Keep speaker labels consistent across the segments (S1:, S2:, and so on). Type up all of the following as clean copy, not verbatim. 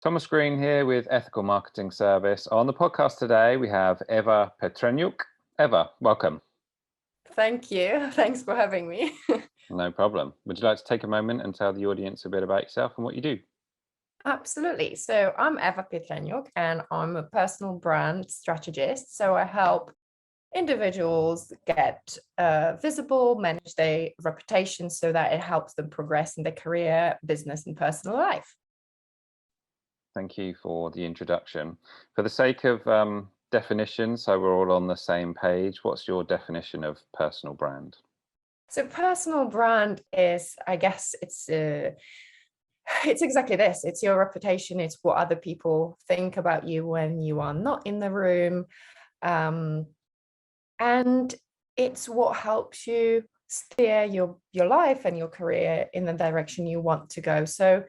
S1: Thomas Green here with Ethical Marketing Service. On the podcast today, we have Ewa Pietreniuk. Ewa, welcome.
S2: Thank you. Thanks for having me.
S1: No problem. Would you like to take a moment and tell the audience a bit about yourself and what you do?
S2: Absolutely. So I'm Ewa Pietreniuk and I'm a personal brand strategist. So I help individuals get visible, manage their reputation so that it helps them progress in their career, business, and personal life.
S1: Thank you for the introduction. For the sake of definition, so we're all on the same page, what's your definition of personal brand?
S2: So personal brand is, I guess, it's exactly this. It's your reputation. It's what other people think about you when you are not in the room. And it's what helps you steer your life and your career in the direction you want to go. So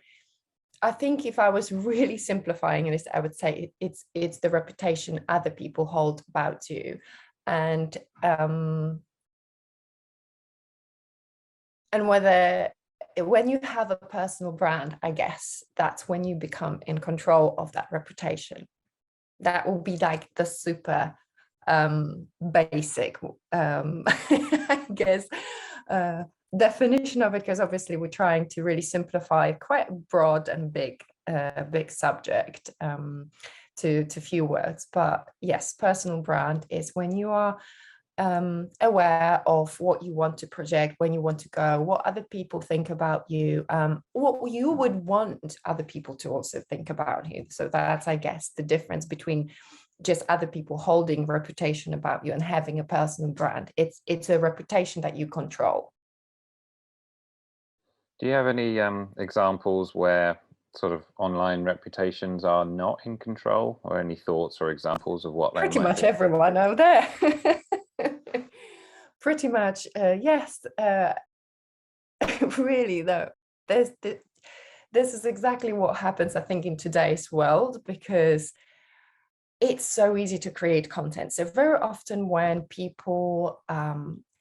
S2: I think if I was really simplifying this, I would say it's the reputation other people hold about you. And whether when you have a personal brand, I guess that's when you become in control of that reputation. That will be like the super basic I guess definition of it, because obviously we're trying to really simplify quite a broad and big subject to few words. But yes, personal brand is when you are aware of what you want to project, when you want to go, what other people think about you, what you would want other people to also think about you. So that's, I guess, the difference between just other people holding reputation about you and having a personal brand. It's a reputation that you control.
S1: Do you have any examples where sort of online reputations are not in control, or any thoughts or examples of what they
S2: Pretty
S1: might
S2: much
S1: be?
S2: everyone out there. Pretty much, yes. Really, though, this is exactly what happens, I think, in today's world, because it's so easy to create content. So very often when people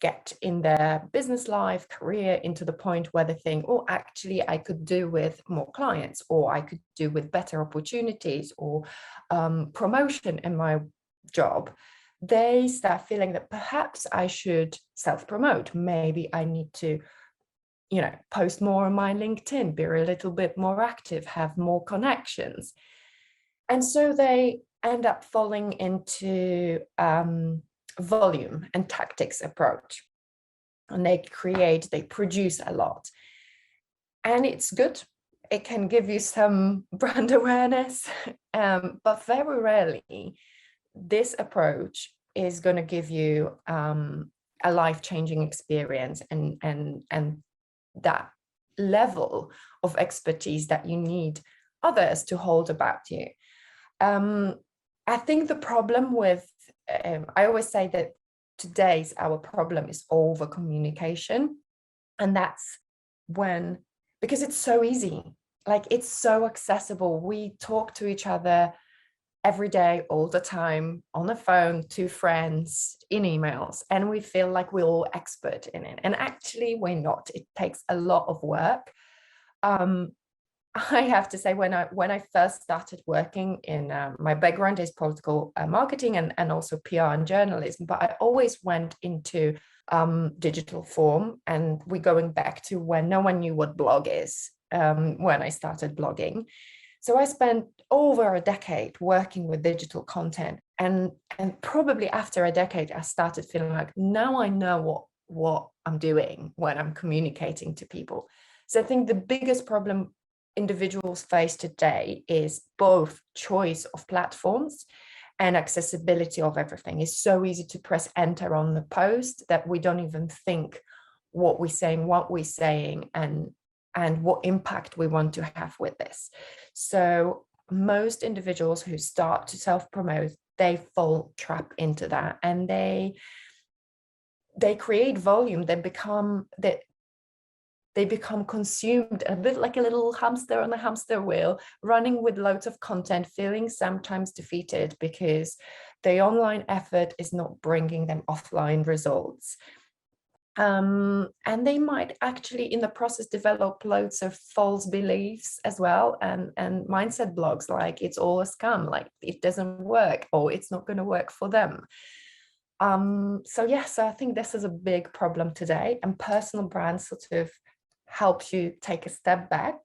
S2: get in their business life, career, into the point where they think, oh, actually, I could do with more clients, or I could do with better opportunities, or promotion in my job, they start feeling that perhaps I should self-promote. Maybe I need to, post more on my LinkedIn, be a little bit more active, have more connections. And so they end up falling into volume and tactics approach. And they produce a lot. And it's good. It can give you some brand awareness, but very rarely this approach is going to give you a life-changing experience and that level of expertise that you need others to hold about you. I think the problem with, I always say that today's our problem is over communication. And that's because it's so easy, like it's so accessible. We talk to each other every day, all the time, on the phone, to friends, in emails, and we feel like we're all expert in it. And actually we're not. It takes a lot of work. I have to say, when I first started working in, my background is political marketing and also PR and journalism, but I always went into digital form, and we're going back to when no one knew what blog is, when I started blogging. So I spent over a decade working with digital content, and probably after a decade, I started feeling like now I know what I'm doing when I'm communicating to people. So I think the biggest problem individuals face today is both choice of platforms and accessibility of everything. It's so easy to press enter on the post that we don't even think what we're saying, and what impact we want to have with this. So most individuals who start to self-promote, they fall trap into that, and they create volume. They become consumed, a bit like a little hamster on a hamster wheel, running with loads of content, feeling sometimes defeated because the online effort is not bringing them offline results. And they might actually in the process develop loads of false beliefs as well, and mindset blocks like it's all a scam, like it doesn't work or it's not going to work for them. So yes, I think this is a big problem today, and personal brand sort of helps you take a step back,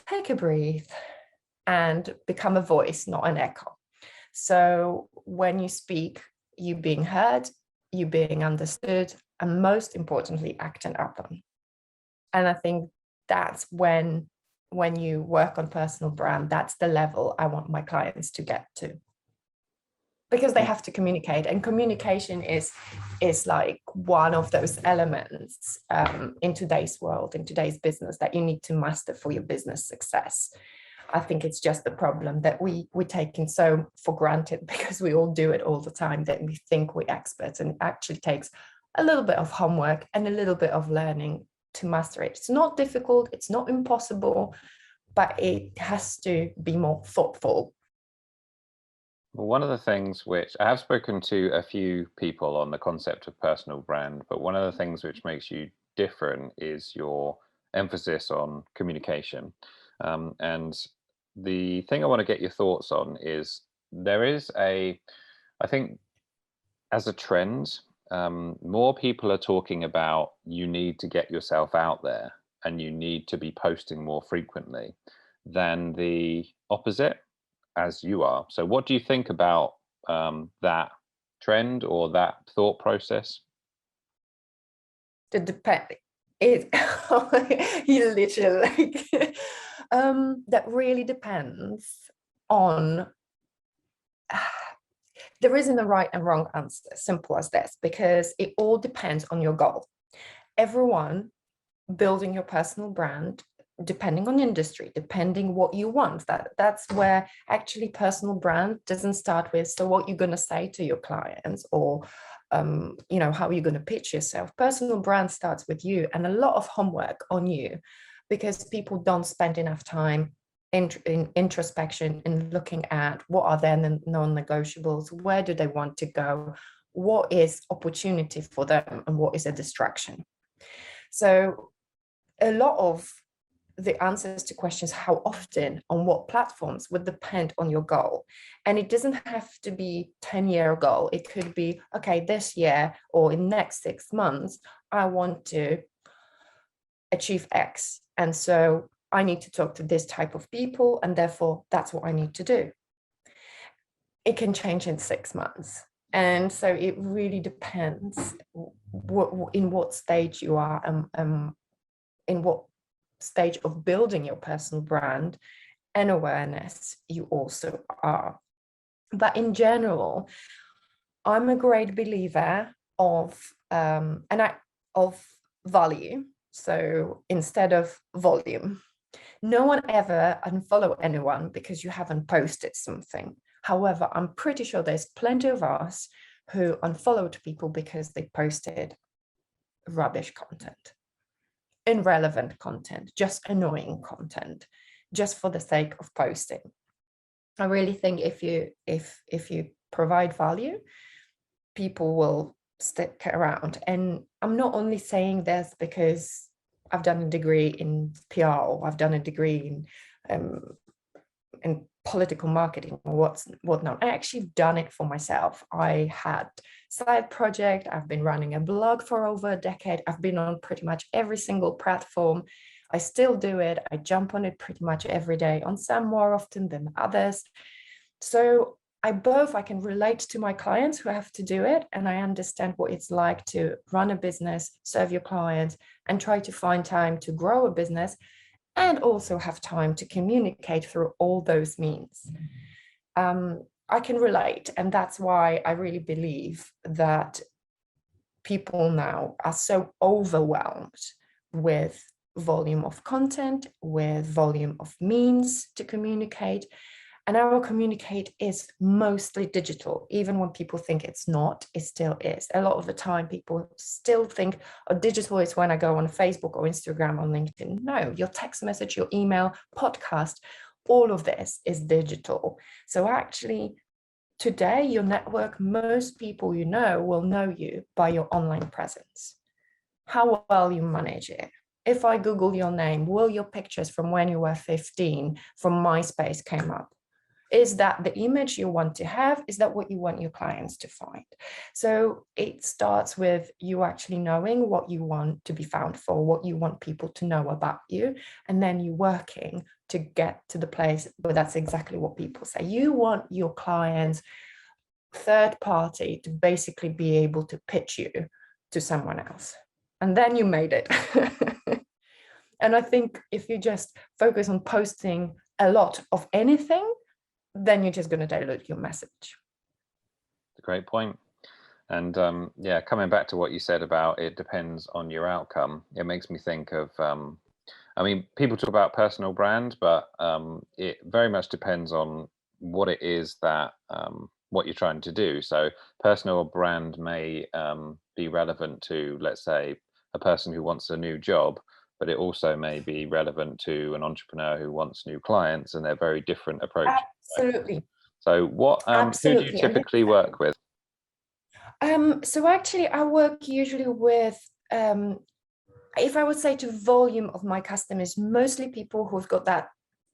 S2: take a breath, and become a voice, not an echo. So when you speak, you being heard, you being understood, and most importantly, acting upon. And I think that's when you work on personal brand, that's the level I want my clients to get to, because they have to communicate, and communication is like one of those elements in today's world, in today's business, that you need to master for your business success. I think it's just the problem that we're taking so for granted, because we all do it all the time, that we think we're experts, and it actually takes a little bit of homework and a little bit of learning to master it. It's not difficult, it's not impossible, but it has to be more thoughtful.
S1: Well, one of the things which I have spoken to a few people on the concept of personal brand, but one of the things which makes you different is your emphasis on communication. And the thing I want to get your thoughts on is there is I think as a trend, more people are talking about you need to get yourself out there and you need to be posting more frequently than the opposite, as you are. So what do you think about that trend or that thought process?
S2: It depends. It you literally like, that really depends on there isn't a right and wrong answer, simple as this, because it all depends on your goal. Everyone building your personal brand, depending on industry, depending what you want, that's where actually personal brand doesn't start with, so what you're going to say to your clients, or how you're going to pitch yourself. Personal brand starts with you, and a lot of homework on you, because people don't spend enough time in introspection and looking at what are their non-negotiables, where do they want to go, what is opportunity for them, and what is a distraction. So a lot of the answers to questions how often, on what platforms, would depend on your goal. And it doesn't have to be 10-year goal. It could be, okay, this year or in next 6 months, I want to achieve X. And so I need to talk to this type of people, and therefore that's what I need to do. It can change in 6 months. And so it really depends in what stage you are, in what stage of building your personal brand and awareness you also are. But in general, I'm a great believer of value. So instead of volume, no one ever unfollow anyone because you haven't posted something. However, I'm pretty sure there's plenty of us who unfollowed people because they posted rubbish content, irrelevant content, just annoying content, just for the sake of posting. I really think if you provide value, people will stick around. And I'm not only saying this because I've done a degree in PR, or I've done a degree in political marketing or whatnot. I actually done it for myself. I had side project. I've been running a blog for over a decade. I've been on pretty much every single platform. I still do it. I jump on it pretty much every day, on some more often than others. So I can relate to my clients who have to do it, and I understand what it's like to run a business, serve your clients, and try to find time to grow a business, and also have time to communicate through all those means. I can relate, and that's why I really believe that people now are so overwhelmed with volume of content, with volume of means to communicate. And our communicate is mostly digital. Even when people think it's not, it still is. A lot of the time, people still think, oh, digital is when I go on Facebook or Instagram or LinkedIn. No, your text message, your email, podcast, all of this is digital. So actually, today, your network, most people you know will know you by your online presence, how well you manage it. If I Google your name, will your pictures from when you were 15 from MySpace came up? Is that the image you want to have? Is that what you want your clients to find? So it starts with you actually knowing what you want to be found for, what you want people to know about you, and then you working to get to the place where that's exactly what people say. You want your clients, third party, to basically be able to pitch you to someone else. And then you made it. And I think if you just focus on posting a lot of anything, then you're just going to dilute your message.
S1: A great point. And yeah, coming back to what you said about it depends on your outcome, it makes me think of, I mean, people talk about personal brand, but it very much depends on what it is that, what you're trying to do. So personal brand may be relevant to, let's say, a person who wants a new job, but it also may be relevant to an entrepreneur who wants new clients, and they're very different approaches.
S2: Absolutely.
S1: Right? So what, who do you typically work with?
S2: So actually, I work usually with, if I would say to volume of my customers, mostly people who've got that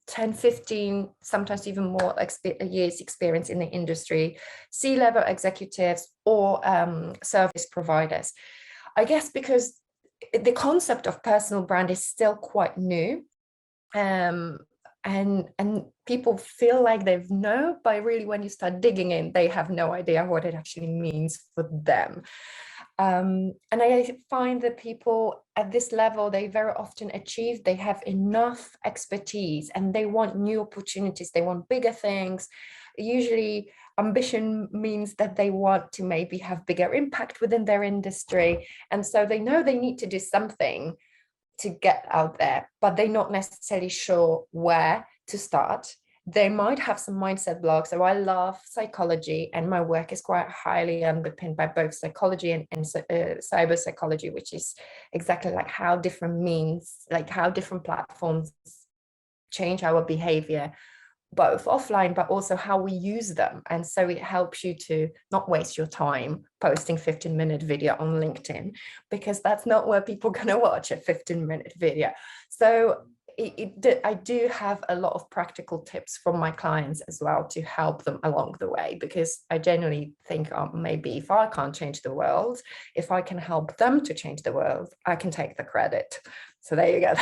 S2: 10, 15, sometimes even more years experience in the industry, C-level executives or service providers. I guess because the concept of personal brand is still quite new. And people feel like they know, but really when you start digging in, they have no idea what it actually means for them. And I find that people at this level, they very often achieve, they have enough expertise and they want new opportunities, they want bigger things. Usually ambition means that they want to maybe have bigger impact within their industry. And so they know they need to do something to get out there, but they're not necessarily sure where to start. They might have some mindset blocks. So I love psychology, and my work is quite highly underpinned by both psychology and cyber psychology, which is exactly like how different platforms change our behavior, both offline, but also how we use them. And so it helps you to not waste your time posting 15-minute video on LinkedIn, because that's not where people are going to watch a 15-minute video. So I do have a lot of practical tips from my clients as well to help them along the way, because I genuinely think maybe if I can't change the world, if I can help them to change the world, I can take the credit. So there you go.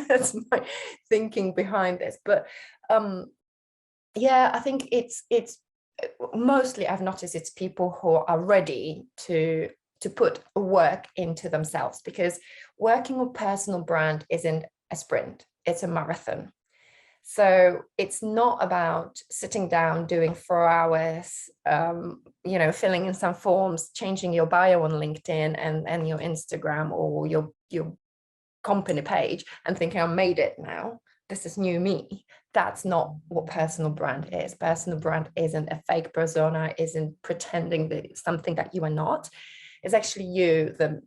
S2: That's my thinking behind this. But yeah, I think it's mostly, I've noticed it's people who are ready to put work into themselves, because working on personal brand isn't a sprint, it's a marathon. So it's not about sitting down, doing 4 hours, filling in some forms, changing your bio on LinkedIn and your Instagram or your company page and thinking, I made it now, this is new me. That's not what personal brand is. Personal brand isn't a fake persona, isn't pretending that something that you are not. It's actually you, the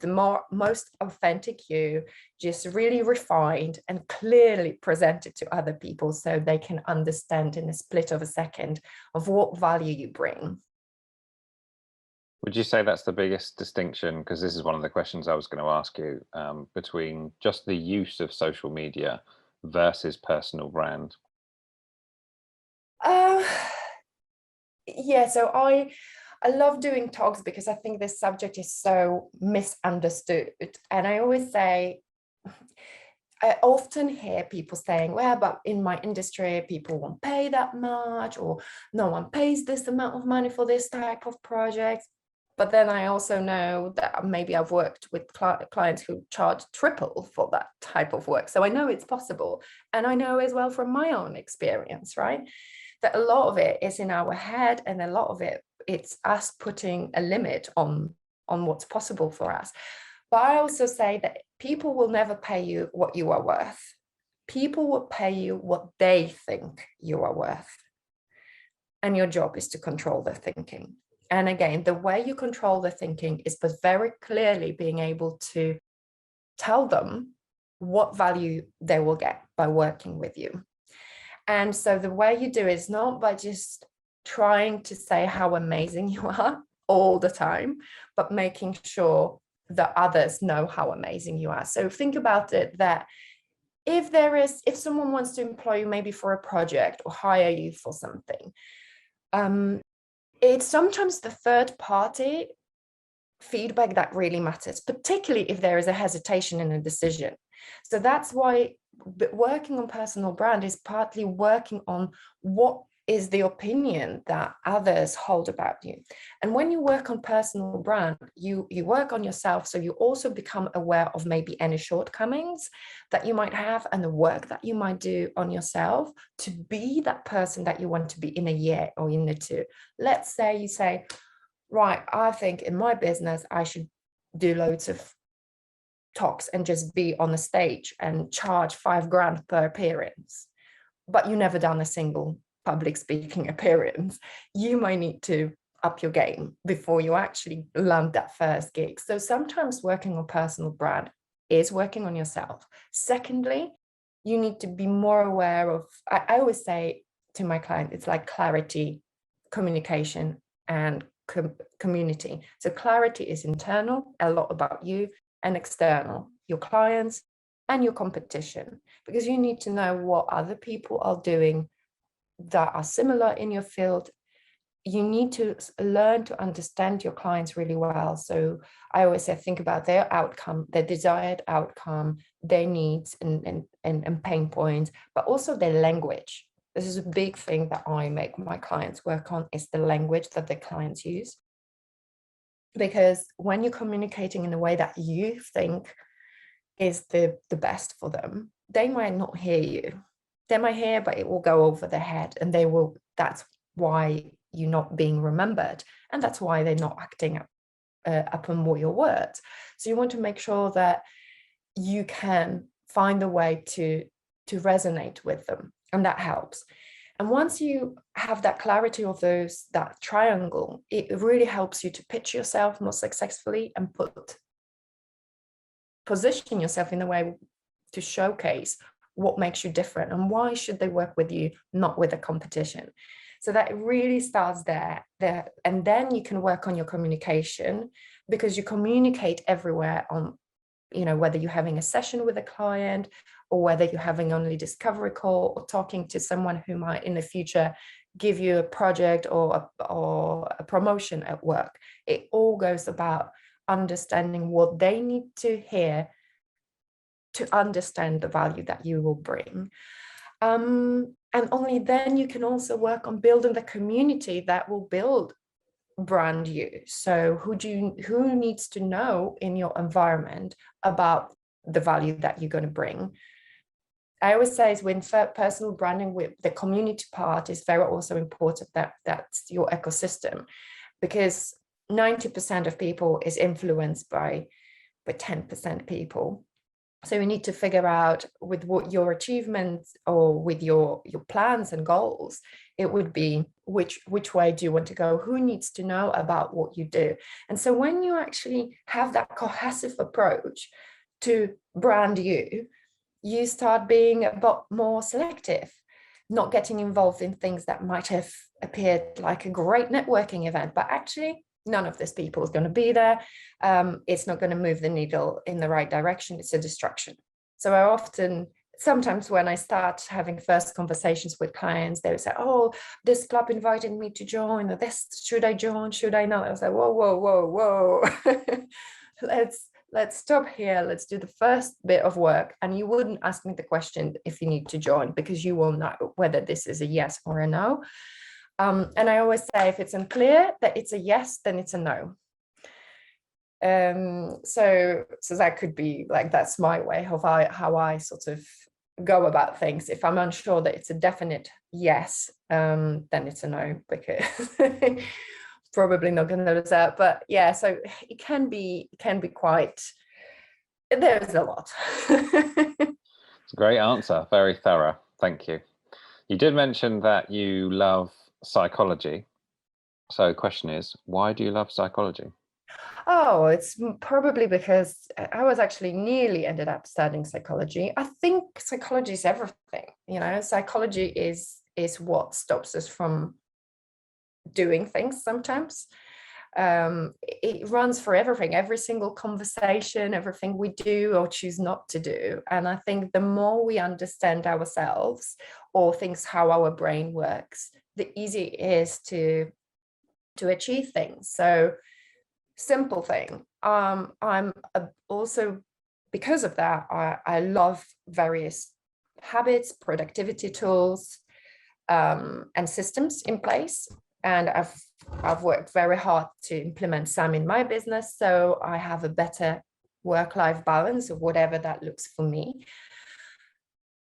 S2: most authentic you, just really refined and clearly presented to other people so they can understand in a split of a second of what value you bring.
S1: Would you say that's the biggest distinction? Because this is one of the questions I was going to ask you, between just the use of social media versus personal brand.
S2: Yeah, so I love doing talks because I think this subject is so misunderstood. And I always say, I often hear people saying, well, but in my industry, people won't pay that much, or no one pays this amount of money for this type of project. But then I also know that maybe I've worked with clients who charge triple for that type of work. So I know it's possible. And I know as well from my own experience, right, that a lot of it is in our head, and a lot of it's us putting a limit on what's possible for us. But I also say that people will never pay you what you are worth. People will pay you what they think you are worth. And your job is to control their thinking. And again, the way you control the thinking is by very clearly being able to tell them what value they will get by working with you. And so the way you do it is not by just trying to say how amazing you are all the time, but making sure that others know how amazing you are. So think about it that if someone wants to employ you maybe for a project or hire you for something, it's sometimes the third party feedback that really matters, particularly if there is a hesitation in a decision. So that's why working on personal brand is partly working on what is the opinion that others hold about you. And when you work on personal brand, you work on yourself, so you also become aware of maybe any shortcomings that you might have and the work that you might do on yourself to be that person that you want to be in a year or in a two. Let's say you say, right, I think in my business I should do loads of talks and just be on the stage and charge $5,000 per appearance, but you never done a single public speaking appearance. You might need to up your game before you actually land that first gig. So sometimes working on personal brand is working on yourself. Secondly, you need to be more aware of, I always say to my client, it's like clarity, communication, and community. So clarity is internal, a lot about you, and external, your clients and your competition, because you need to know what other people are doing that are similar in your field. You need to learn to understand your clients really well. So I always say, think about their outcome, their desired outcome, their needs and pain points, but also their language. This is a big thing that I make my clients work on, is the language that the clients use. Because when you're communicating in a way that you think is the best for them, they might not hear you. They might hear, but it will go over their head, and that's why you're not being remembered. And that's why they're not acting upon your words. So you want to make sure that you can find a way to resonate with them. And that helps. And once you have that clarity of that triangle, it really helps you to pitch yourself more successfully and position yourself in a way to showcase what makes you different and why should they work with you, not with a competition. So that it really starts there. And then you can work on your communication, because you communicate everywhere on, whether you're having a session with a client or whether you're having only discovery call or talking to someone who might in the future give you a project or a promotion at work. It all goes about understanding what they need to hear to understand the value that you will bring. And only then you can also work on building the community that will build brand you. So who needs to know in your environment about the value that you're going to bring? I always say is when personal branding, with the community part is very also important, that's your ecosystem, because 90% of people is influenced by 10% people. So you need to figure out with what your achievements or with your plans and goals, it would be which way do you want to go? Who needs to know about what you do? And so when you actually have that cohesive approach to brand you start being a bit more selective, not getting involved in things that might have appeared like a great networking event, but actually none of these people is going to be there. It's not going to move the needle in the right direction. It's a distraction. So sometimes when I start having first conversations with clients, they would say, oh, this club invited me to join, or this, should I join? Should I not? I was like, whoa. Let's stop here. Let's do the first bit of work. And you wouldn't ask me the question if you need to join, because you will know whether this is a yes or a no. And I always say, if it's unclear that it's a yes, then it's a no. So that could be like, that's my way of how I sort of go about things. If I'm unsure that it's a definite yes, then it's a no, because probably not going to lose out. But yeah, so it can be quite, there's a lot.
S1: It's a great answer, very thorough, thank you. You did mention that you love psychology. So the question is, why do you love psychology?
S2: Oh, it's probably because I was actually nearly ended up studying psychology. I think psychology is everything, psychology is what stops us from doing things sometimes. It runs for everything, every single conversation, everything we do or choose not to do. And I think the more we understand ourselves or things, how our brain works, the easier it is to achieve things. So simple thing. Also, because of that, I love various habits, productivity tools, and systems in place. And I've worked very hard to implement some in my business, so I have a better work-life balance of whatever that looks for me.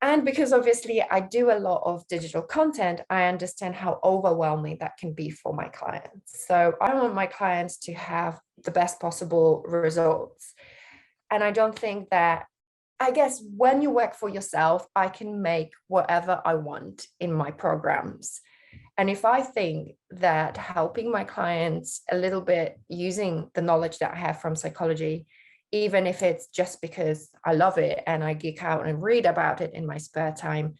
S2: And because obviously I do a lot of digital content, I understand how overwhelming that can be for my clients. So I want my clients to have the best possible results. And I don't think that, I guess when you work for yourself, I can make whatever I want in my programs. And if I think that helping my clients a little bit using the knowledge that I have from psychology, even if it's just because I love it and I geek out and read about it in my spare time,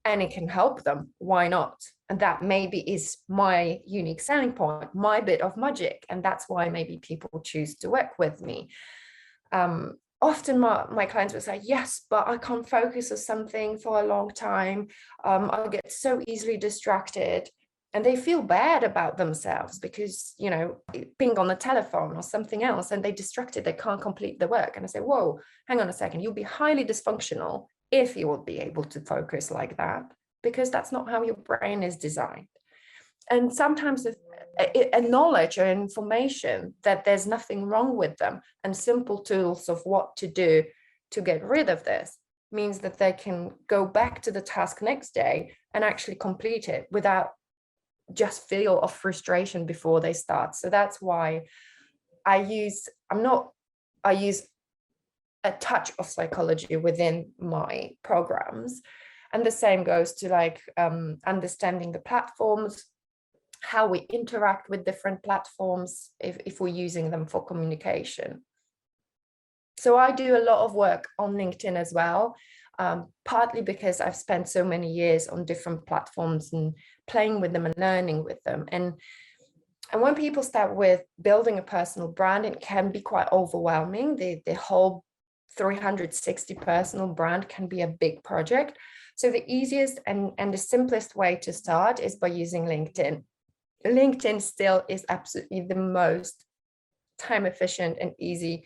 S2: and it can help them, why not? And that maybe is my unique selling point, my bit of magic. And that's why maybe people choose to work with me. Often my clients will say, yes, but I can't focus on something for a long time. I get so easily distracted. And they feel bad about themselves because, being on the telephone or something else, and they're distracted, they can't complete the work. And I say, whoa, hang on a second, you'll be highly dysfunctional if you would be able to focus like that, because that's not how your brain is designed. And sometimes a knowledge or information that there's nothing wrong with them and simple tools of what to do to get rid of this means that they can go back to the task next day and actually complete it without just feel of frustration before they start. So that's why I use a touch of psychology within my programs. And the same goes to understanding the platforms, how we interact with different platforms if we're using them for communication. So I do a lot of work on LinkedIn as well, partly because I've spent so many years on different platforms and playing with them and learning with them. And when people start with building a personal brand, it can be quite overwhelming. The whole 360 personal brand can be a big project. So the easiest and the simplest way to start is by using LinkedIn. LinkedIn still is absolutely the most time efficient and easy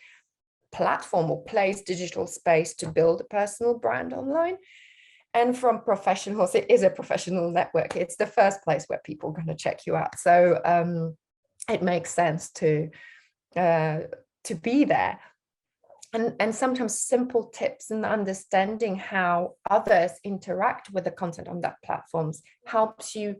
S2: platform or place, digital space to build a personal brand online. And from professionals, it is a professional network. It's the first place where people are going to check you out. So it makes sense to be there. And sometimes simple tips and understanding how others interact with the content on that platforms helps you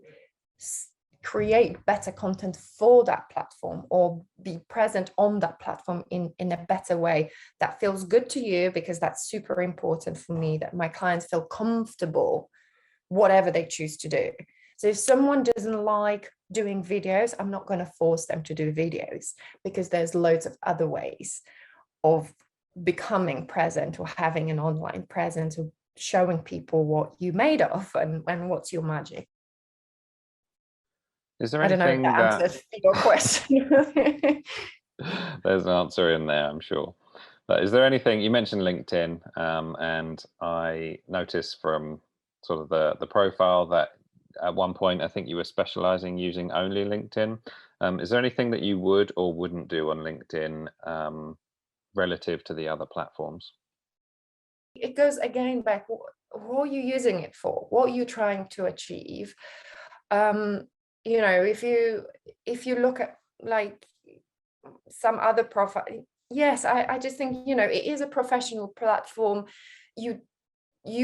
S2: create better content for that platform or be present on that platform in a better way that feels good to you, because that's super important for me, that my clients feel comfortable whatever they choose to do. So if someone doesn't like doing videos, I'm not going to force them to do videos, because there's loads of other ways of becoming present or having an online presence or showing people what you're made of and what's your magic.
S1: Is there
S2: I don't know if
S1: anything
S2: that answers your question.
S1: There's an answer in there, I'm sure. But is there anything, you mentioned LinkedIn, and I noticed from sort of the profile that at one point, I think you were specializing using only LinkedIn. Is there anything that you would or wouldn't do on LinkedIn relative to the other platforms?
S2: It goes again back, what are you using it for? What are you trying to achieve? If you look at like some other profile, yes, I just think, it is a professional platform. You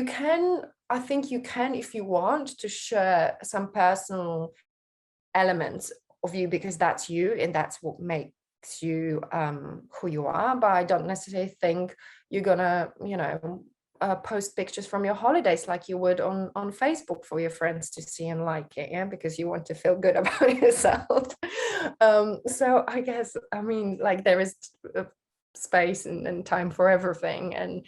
S2: can, I think you can, if you want to share some personal elements of you, because that's you and that's what makes you who you are. But I don't necessarily think you're gonna, post pictures from your holidays like you would on Facebook for your friends to see and like it, yeah, because you want to feel good about yourself. So I guess, there is space and time for everything. And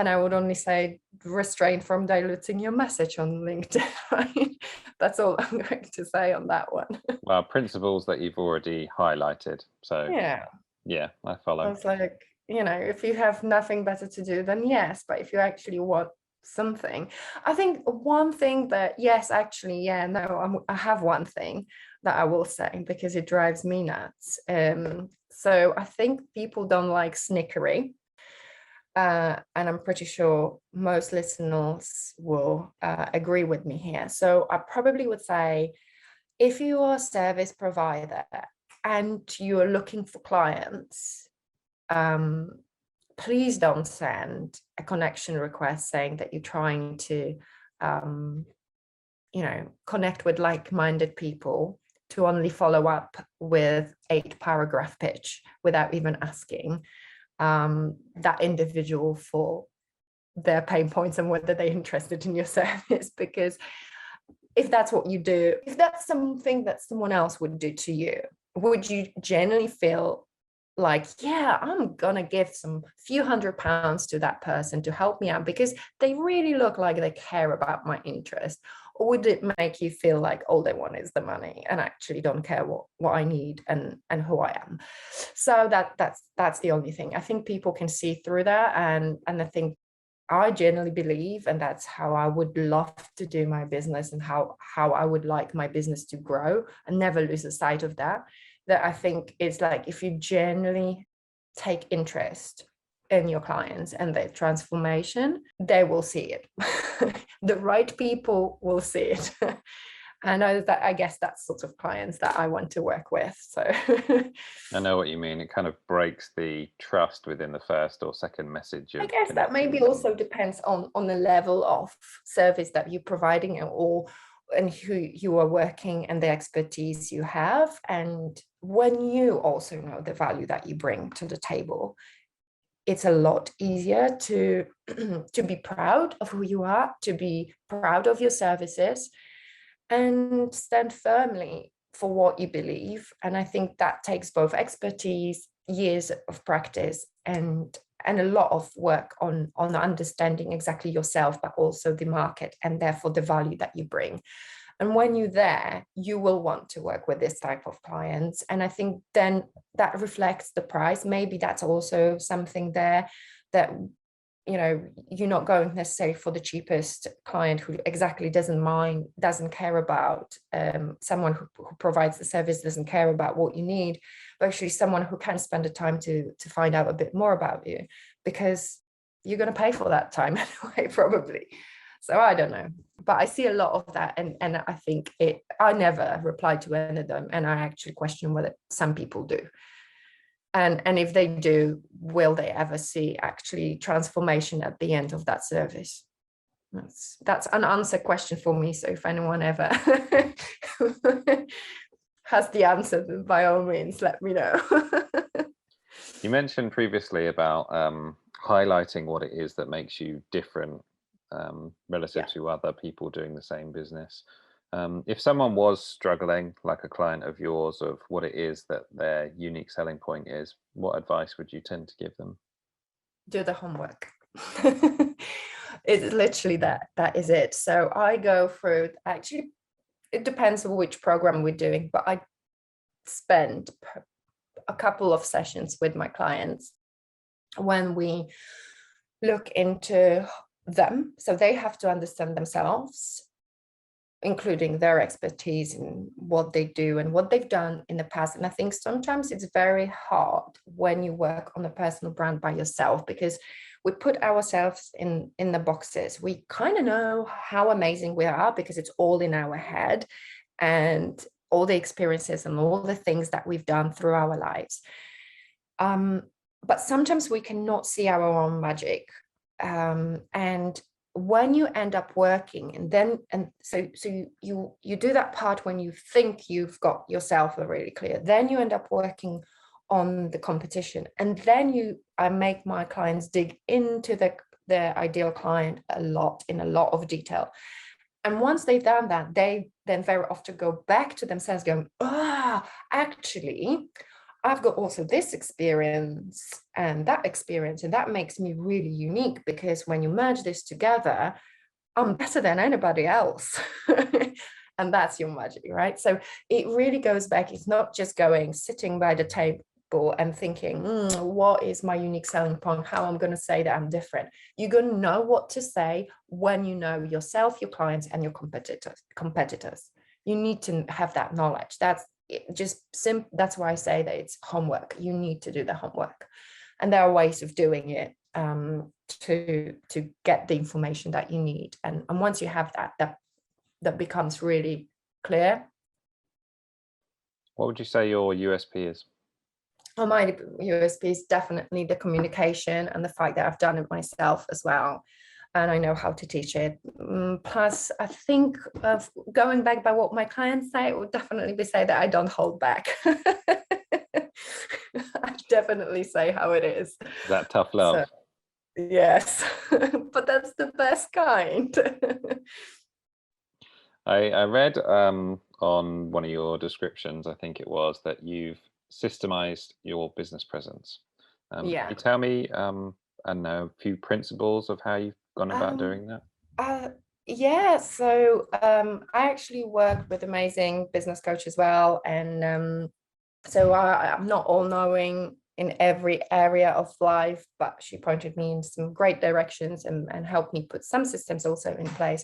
S2: I would only say restrain from diluting your message on LinkedIn, right? That's all I'm going to say on that one.
S1: Well, principles that you've already highlighted. So
S2: Yeah.
S1: yeah, I
S2: I
S1: follow.
S2: was like, if you have nothing better to do, then yes. But if you actually want something, I think one thing that, yes, actually, yeah, no, I have one thing that I will say because it drives me nuts. So I think people don't like snickery. And I'm pretty sure most listeners will agree with me here. So I probably would say, if you are a service provider and you're looking for clients, please don't send a connection request saying that you're trying to, connect with like-minded people, to only follow up with 8-paragraph pitch without even asking that individual for their pain points and whether they're interested in your service. Because if that's what you do, if that's something that someone else would do to you, would you genuinely feel like, yeah, I'm gonna give some few £100 to that person to help me out because they really look like they care about my interest? Or would it make you feel like all they want is the money and actually don't care what I need and who I am? So that's the only thing. I think people can see through that, and I think I genuinely believe, and that's how I would love to do my business, and how I would like my business to grow and never lose a sight of that I think it's like, if you genuinely take interest in your clients and their transformation, they will see it. The right people will see it. I guess that's sort of clients that I want to work with. So
S1: I know what you mean. It kind of breaks the trust within the first or second message
S2: I
S1: of
S2: guess that
S1: connecting
S2: maybe
S1: with
S2: also
S1: someone.
S2: depends on the level of service that you're providing, and who you are working and the expertise you have. And when you also know the value that you bring to the table, it's a lot easier to to be proud of who you are, to be proud of your services, and stand firmly for what you believe. And I think that takes both expertise, years of practice, and a lot of work on understanding exactly yourself, but also the market, and therefore the value that you bring. And when you're there, you will want to work with this type of clients. And I think then that reflects the price. Maybe that's also something there, that you're not going necessarily for the cheapest client who exactly doesn't care about, someone who provides the service doesn't care about what you need, but actually someone who can spend the time to find out a bit more about you, because you're going to pay for that time anyway, probably. So I don't know, but I see a lot of that, and I think I never reply to any of them, and I actually question whether some people do. And if they do, will they ever see actually transformation at the end of that service? That's an unanswered question for me. So if anyone ever has the answer, then by all means, let me know.
S1: You mentioned previously about highlighting what it is that makes you different relative to other people doing the same business. If someone was struggling, like a client of yours, of what it is that their unique selling point is, what advice would you tend to give them?
S2: Do the homework. It's literally that is it. So I go through, actually, it depends on which program we're doing, but I spend a couple of sessions with my clients when we look into them. So they have to understand themselves, including their expertise in what they do and what they've done in the past. And I think sometimes it's very hard when you work on a personal brand by yourself, because we put ourselves in the boxes. We kind of know how amazing we are because it's all in our head, and all the experiences and all the things that we've done through our lives. But sometimes we cannot see our own magic. And when you end up working, so you do that part when you think you've got yourself really clear, then you end up working on the competition, and then I make my clients dig into their ideal client in a lot of detail. And once they've done that, they then very often go back to themselves going, actually, I've got also this experience and that makes me really unique, because when you merge this together, I'm better than anybody else. And that's your magic, right? So it really goes back. It's not just sitting by the table and thinking, what is my unique selling point? How I'm going to say that I'm different. You're going to know what to say when you know yourself, your clients, and your competitors. You need to have that knowledge. That's that's why I say that it's homework. You need to do the homework, and there are ways of doing it to get the information that you need. And once you have that becomes really clear.
S1: What would you say your USP is?
S2: Well, my USP is definitely the communication and the fact that I've done it myself as well. And I know how to teach it. Plus, I think of going back by what my clients say, it would definitely be say that I don't hold back. I definitely say how it is.
S1: Is that tough love?
S2: So, yes, but that's the best kind.
S1: I read on one of your descriptions, I think it was, that you've systemized your business presence. Can
S2: Yeah.
S1: you tell me, I don't know, a few principles of how you've gone about doing that?
S2: Yeah, so I actually work with amazing business coach as well, and so I'm not all-knowing in every area of life, but she pointed me in some great directions and helped me put some systems also in place.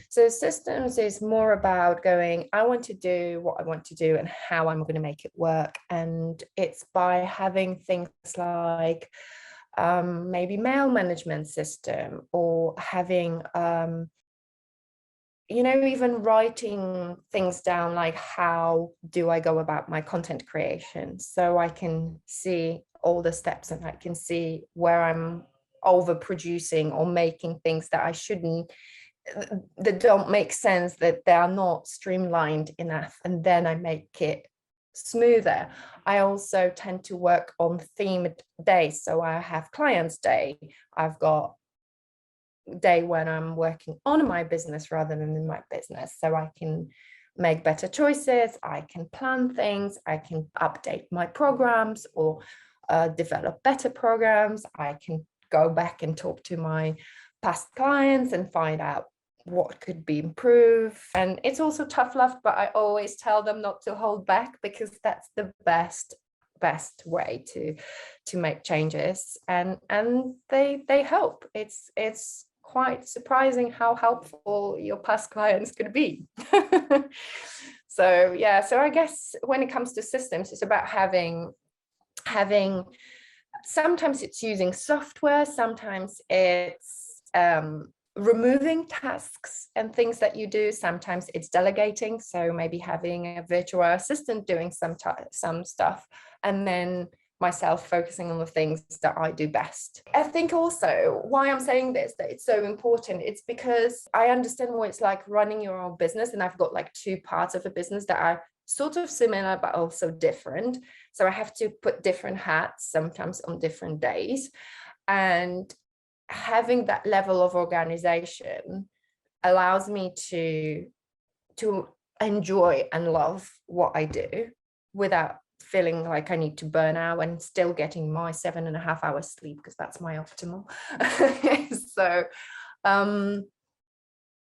S2: So systems is more about going, I want to do what I want to do and how I'm going to make it work. And it's by having things like maybe mail management system, or having even writing things down, like how do I go about my content creation, so I can see all the steps and I can see where I'm overproducing or making things that I shouldn't, that don't make sense, that they are not streamlined enough, and then I make it smoother. I also tend to work on themed days. So I have clients day, I've got day when I'm working on my business rather than in my business, so I can make better choices, I can plan things, I can update my programs, or develop better programs. I can go back and talk to my past clients and find out what could be improved. And it's also tough love, but I always tell them not to hold back, because that's the best way to make changes, and they help. It's quite surprising how helpful your past clients could be. So yeah, so I guess when it comes to systems, it's about having sometimes it's using software, sometimes it's removing tasks and things that you do, sometimes it's delegating, so maybe having a virtual assistant doing some stuff, and then myself focusing on the things that I do best. I think also why I'm saying this, that it's so important, it's because I understand what it's like running your own business, and I've got like two parts of a business that are sort of similar but also different. So I have to put different hats sometimes on different days, and having that level of organization allows me to enjoy and love what I do without feeling like I need to burn out, and still getting my 7.5 hours sleep, because that's my optimal.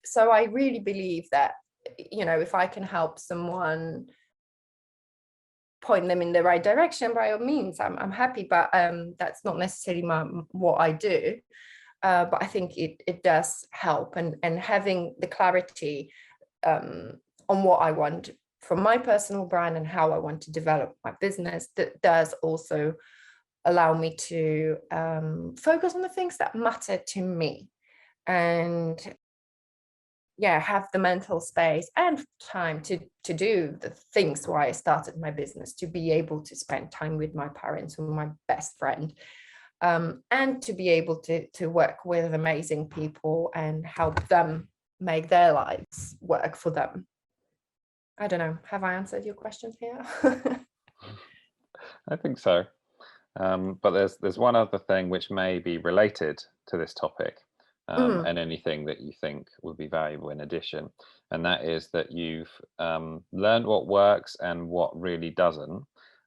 S2: So I really believe that, if I can help someone, point them in the right direction, by all means, I'm happy, but that's not necessarily what I do. But I think it does help, and having the clarity on what I want from my personal brand and how I want to develop my business, that does also allow me to focus on the things that matter to me, and have the mental space and time to do the things why I started my business, to be able to spend time with my parents or my best friend, and to be able to work with amazing people and help them make their lives work for them. I don't know. Have I answered your questions here?
S1: I think so. But there's one other thing which may be related to this topic, and anything that you think would be valuable in addition, and that is that you've learned what works and what really doesn't,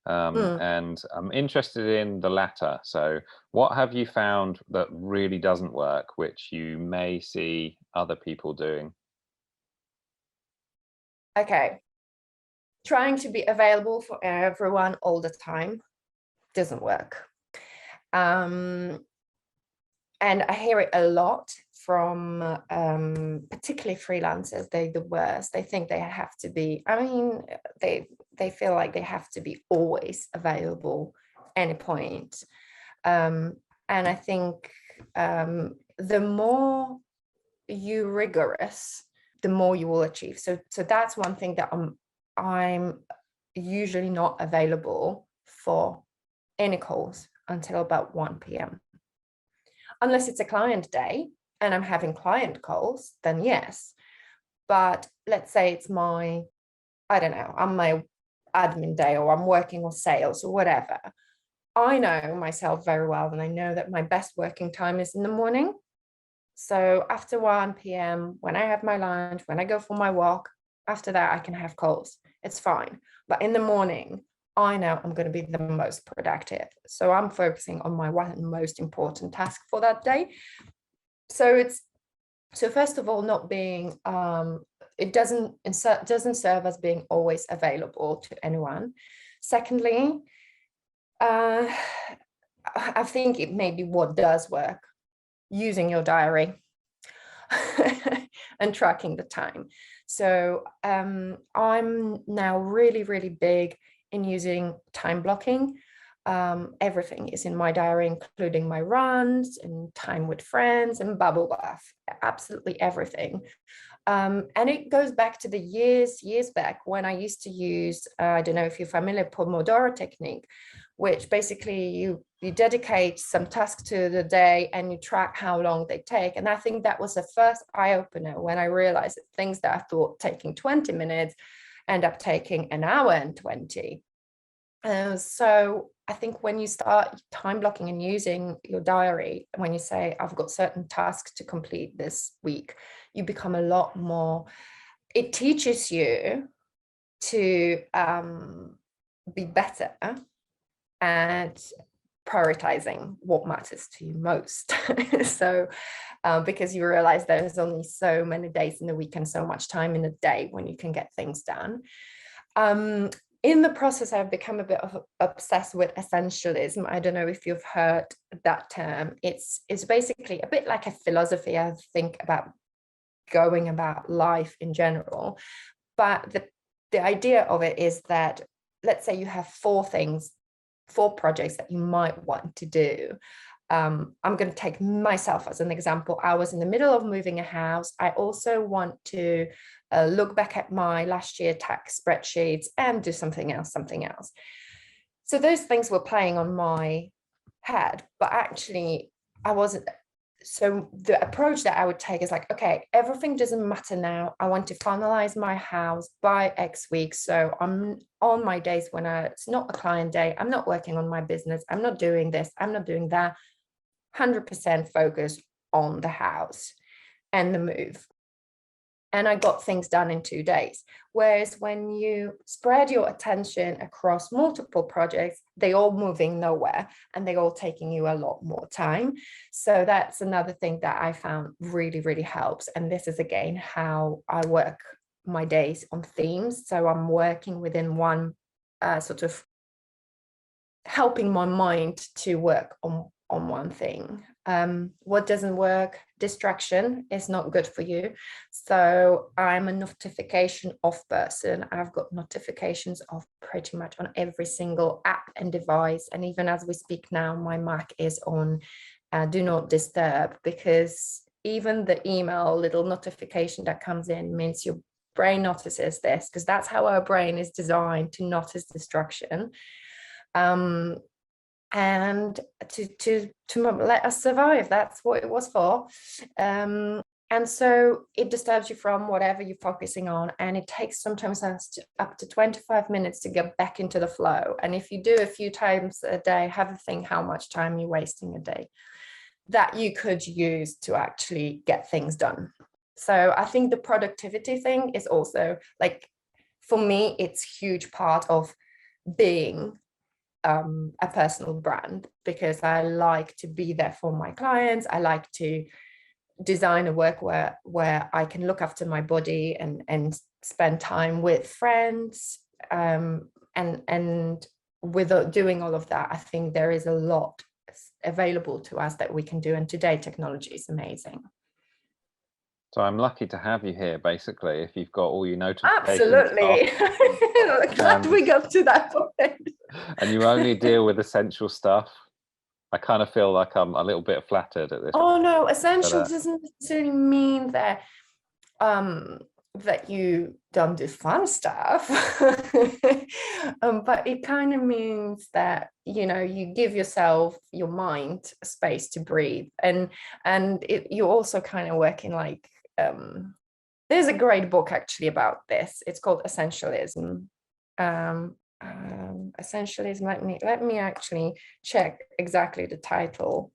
S2: Mm.
S1: And I'm interested in the latter. So, what have you found that really doesn't work, which you may see other people doing?
S2: Okay. Trying to be available for everyone all the time doesn't work. Um, and I hear it a lot from particularly freelancers. They're the worst. They think they have to be, I mean, they feel like they have to be always available any point. Um, and I think the more you rigorous, the more you will achieve. So that's one thing that I'm usually not available for any calls until about 1 p.m. Unless it's a client day and I'm having client calls, then yes. But let's say it's my, I don't know, on my admin day, or I'm working on sales or whatever. I know myself very well, and I know that my best working time is in the morning. So after 1 p.m., when I have my lunch, when I go for my walk, after that, I can have calls. It's fine. But in the morning, I know I'm going to be the most productive. So I'm focusing on my one most important task for that day. So first of all, not being it doesn't serve as being always available to anyone. Secondly, I think it may be what does work, using your diary and tracking the time. So I'm now really, really big in using time blocking. Everything is in my diary, including my runs and time with friends and bubble bath, absolutely everything. And it goes back to the years back when I used to use, I don't know if you're familiar, Pomodoro technique, which basically you dedicate some tasks to the day and you track how long they take. And I think that was the first eye opener when I realized that things that I thought taking 20 minutes end up taking an hour and 20. So I think when you start time blocking and using your diary, when you say, I've got certain tasks to complete this week, you become a lot more, it teaches you to be better at prioritizing what matters to you most. So because you realize there's only so many days in the week and so much time in a day when you can get things done. In the process, I've become a bit of obsessed with essentialism. I don't know if you've heard that term. It's basically a bit like a philosophy, I think, about going about life in general. But the idea of it is that, let's say you have four projects that you might want to do. I'm going to take myself as an example. I was in the middle of moving a house. I also want to look back at my last year tax spreadsheets and do something else. So those things were playing on my head, but actually I wasn't. So the approach that I would take is like, okay, everything doesn't matter now. I want to finalize my house by X weeks. So I'm on my days when it's not a client day, I'm not working on my business, I'm not doing this, I'm not doing that. 100% focus on the house and the move. And I got things done in 2 days. Whereas when you spread your attention across multiple projects, they all moving nowhere and they all taking you a lot more time. So that's another thing that I found really, really helps. And this is again how I work my days on themes. So I'm working within one sort of helping my mind to work on one thing. What doesn't work? Distraction is not good for you. So I'm a notification off person. I've got notifications off pretty much on every single app and device. And even as we speak now, my Mac is on do not disturb, because even the email little notification that comes in means your brain notices this, because that's how our brain is designed, to notice distraction. And to let us survive. That's what it was for. And so it disturbs you from whatever you're focusing on, and it takes sometimes up to 25 minutes to get back into the flow. And if you do a few times a day, have a think how much time you're wasting a day that you could use to actually get things done. So I think the productivity thing is also, like, for me, it's a huge part of being a personal brand, because I like to be there for my clients. I like to design a work where I can look after my body and spend time with friends, and with doing all of that, I think there is a lot available to us that we can do, and today technology is amazing.
S1: So I'm lucky to have you here, basically, if you've got all your notifications
S2: Absolutely.
S1: off.
S2: Glad we got to that point.
S1: And you only deal with essential stuff. I kind of feel like I'm a little bit flattered at this.
S2: Oh no, essential
S1: But,
S2: doesn't necessarily mean that that you don't do fun stuff. But it kind of means that, you know, you give yourself, your mind, a space to breathe, and you're also kind of working like, there's a great book actually about this. It's called Essentialism. Essentialism. Let me actually check exactly the title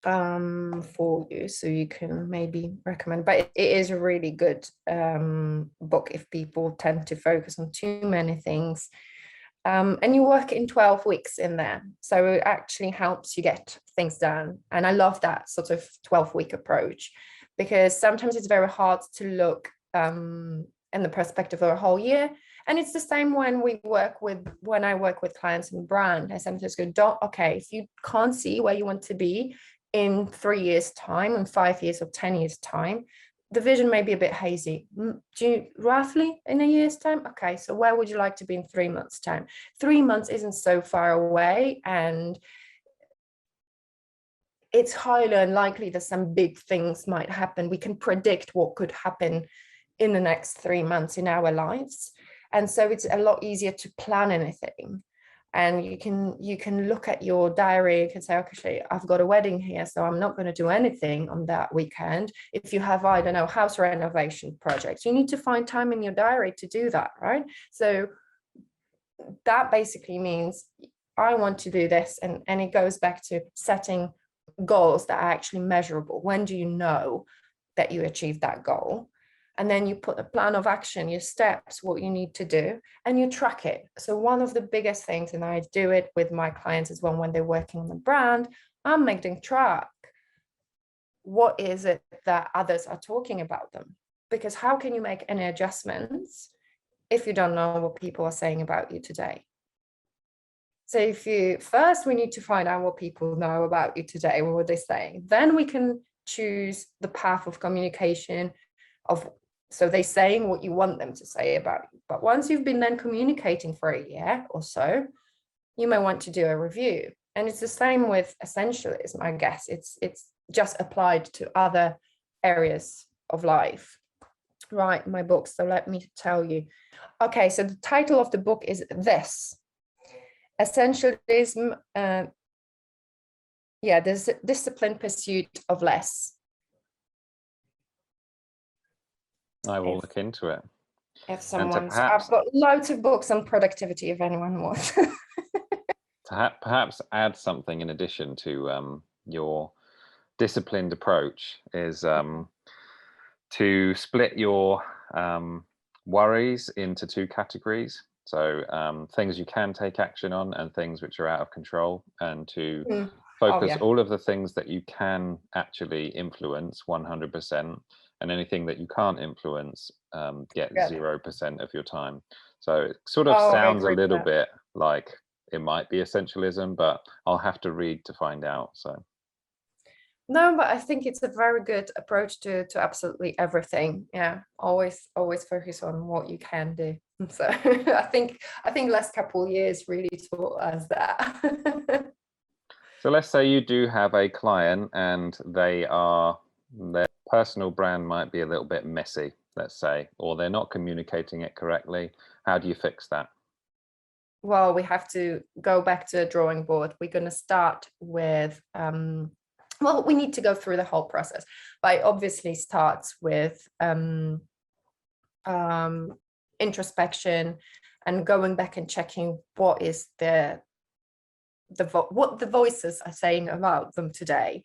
S2: for you, so you can maybe recommend. But it is a really good book if people tend to focus on too many things. And you work in 12 weeks in there, so it actually helps you get things done. And I love that sort of 12-week approach, because sometimes it's very hard to look in the perspective of a whole year. And it's the same when I work with clients in brand. I sometimes go, okay, if you can't see where you want to be in 3 years time, in 5 years or 10 years time, the vision may be a bit hazy. Do you roughly in a year's time? Okay, so where would you like to be in 3 months time? 3 months isn't so far away, and it's highly unlikely that some big things might happen. We can predict what could happen in the next 3 months in our lives. And so it's a lot easier to plan anything. And you can look at your diary, you can say, okay, I've got a wedding here, so I'm not going to do anything on that weekend. If you have, I don't know, house renovation projects, you need to find time in your diary to do that, right? So that basically means I want to do this, and it goes back to setting goals that are actually measurable. When do you know that you achieved that goal? And then you put a plan of action, your steps, what you need to do, and you track it. So one of the biggest things, and I do it with my clients as well when they're working on the brand, I'm making track. What is it that others are talking about them? Because how can you make any adjustments if you don't know what people are saying about you today? So we need to find out what people know about you today, what they're saying. Then we can choose the path of communication so they're saying what you want them to say about you. But once you've been then communicating for a year or so, you may want to do a review. And it's the same with essentialism, I guess. It's just applied to other areas of life. Right, my book. So let me tell you. Okay, so the title of the book is this: Essentialism. There's a disciplined pursuit of less.
S1: I will look into it.
S2: If I've got loads of books on productivity if anyone wants.
S1: To perhaps add something in addition to your disciplined approach is to split your worries into 2 categories. So things you can take action on and things which are out of control, and to focus all of the things that you can actually influence 100%, and anything that you can't influence, get 0% of your time. So it sort of sounds a little bit like it might be essentialism, but I'll have to read to find out. So
S2: no, but I think it's a very good approach to absolutely everything. Yeah, always focus on what you can do. So I think last couple of years really taught us that.
S1: So let's say you do have a client and their personal brand might be a little bit messy, let's say, or they're not communicating it correctly. How do you fix that?
S2: Well, we have to go back to the drawing board. We're going to start with, we need to go through the whole process, but it obviously starts with introspection and going back and checking what is what the voices are saying about them today.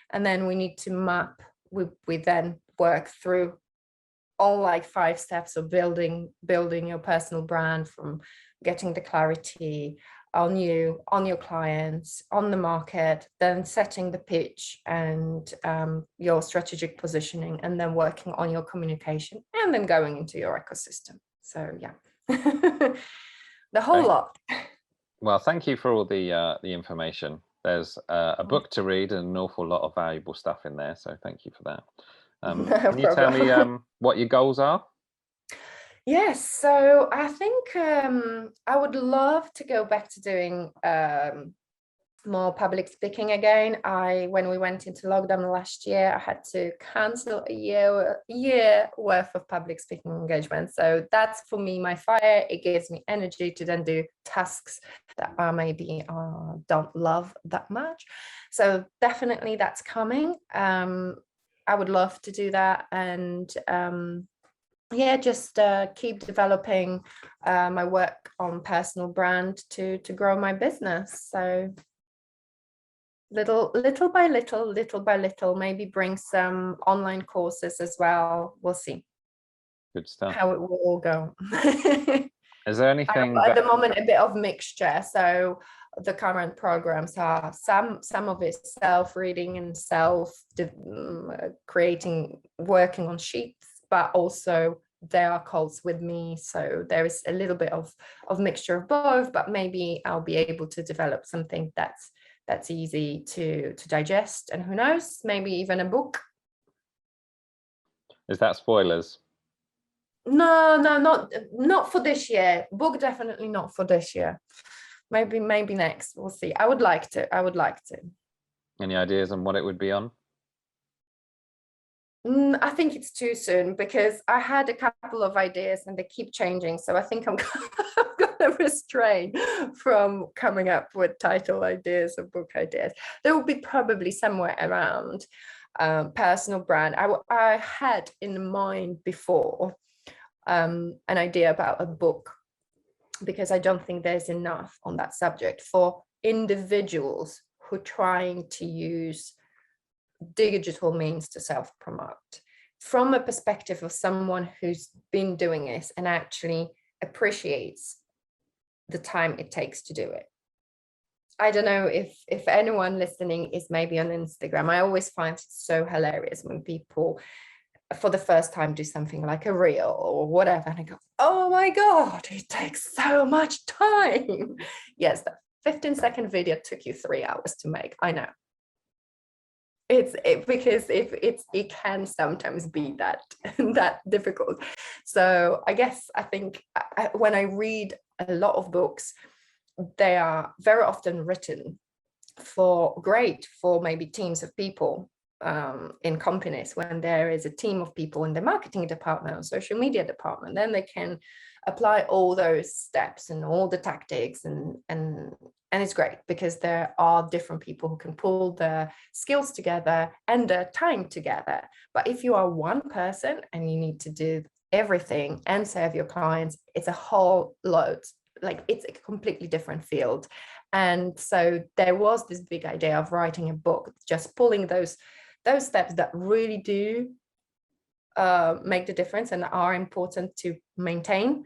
S2: And then we need to map, we then work through all like 5 steps of building your personal brand, from getting the clarity, on your clients, on the market, then setting the pitch and your strategic positioning, and then working on your communication, and then going into your ecosystem. So yeah, the whole
S1: Okay.
S2: lot.
S1: Well, thank you for all the information. There's a book to read and an awful lot of valuable stuff in there, so thank you for that.
S2: No
S1: Can you tell me
S2: problem.
S1: what your goals are?
S2: Yes, so I think I would love to go back to doing more public speaking again. When we went into lockdown last year, I had to cancel a year worth of public speaking engagement. So that's for me my fire. It gives me energy to then do tasks that I maybe don't love that much. So definitely that's coming. I would love to do that, and yeah, just keep developing my work on personal brand to grow my business. So little by little, maybe bring some online courses as well. We'll see
S1: Good stuff.
S2: how it will all go.
S1: Is there
S2: I
S1: anything
S2: have at
S1: that
S2: the moment a bit of mixture. So the current programs are some of it self-reading and creating, working on sheets, but also there are calls with me. So there is a little bit of mixture of both, but maybe I'll be able to develop something that's easy to digest, and who knows, maybe even a book.
S1: is that spoilers?
S2: No, not for this year. Book definitely not for this year. Maybe next. We'll see. I would like to.
S1: Any ideas on what it would be on?
S2: I think it's too soon, because I had a couple of ideas and they keep changing. So I think I'm going to restrain from coming up with title ideas or book ideas. There will be probably somewhere around personal brand. I had in mind before an idea about a book, because I don't think there's enough on that subject for individuals who are trying to use digital means to self-promote from a perspective of someone who's been doing this and actually appreciates the time it takes to do it. I don't know if anyone listening is maybe on Instagram. I always find it so hilarious when people for the first time do something like a reel or whatever, and I go, oh my God, it takes so much time. Yes, that 15-second video took you 3 hours to make. I know. Because it can sometimes be that that difficult. So I think when I read a lot of books, they are very often written for maybe teams of people in companies. When there is a team of people in the marketing department or social media department, then they can apply all those steps and all the tactics, and it's great because there are different people who can pull their skills together and their time together. But if you are one person and you need to do everything and serve your clients, it's a whole load. Like, it's a completely different field. And so there was this big idea of writing a book, just pulling those steps that really do make the difference and are important to maintain,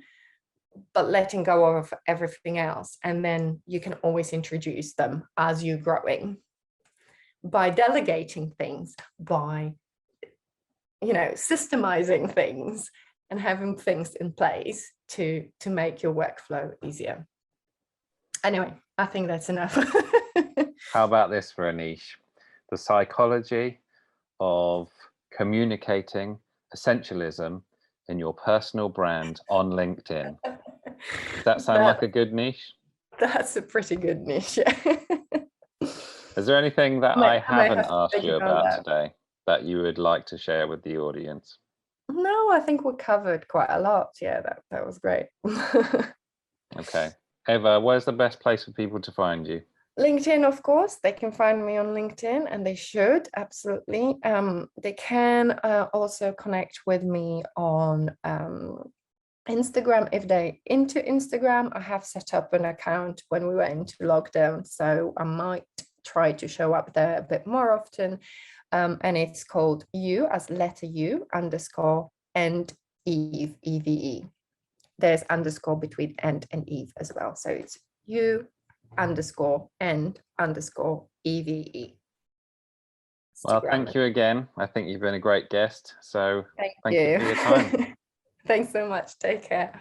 S2: but letting go of everything else. And then you can always introduce them as you're growing by delegating things, by, systemizing things and having things in place to make your workflow easier. Anyway, I think that's enough.
S1: How about this for a niche? The psychology of communicating essentialism in your personal brand on LinkedIn. Does that sound like a good niche?
S2: That's a pretty good niche.
S1: Is there anything that I haven't asked you about
S2: that
S1: today that you would like to share with the audience?
S2: No, I think we covered quite a lot. Yeah, that was great.
S1: Okay. Eva, where's the best place for people to find you?
S2: LinkedIn, of course. They can find me on LinkedIn, and they should, absolutely. They can also connect with me on Instagram if they're into Instagram. I have set up an account when we went into lockdown, so I might try to show up there a bit more often. And it's called U as letter U _ and Eve, EVE. There's underscore between and Eve as well. So it's U Ewa_and_EVE.
S1: Well,
S2: Instagram.
S1: thank you again. I think you've been a great guest. So
S2: Thank
S1: thank you
S2: you.
S1: for your time.
S2: Thanks so much. Take care.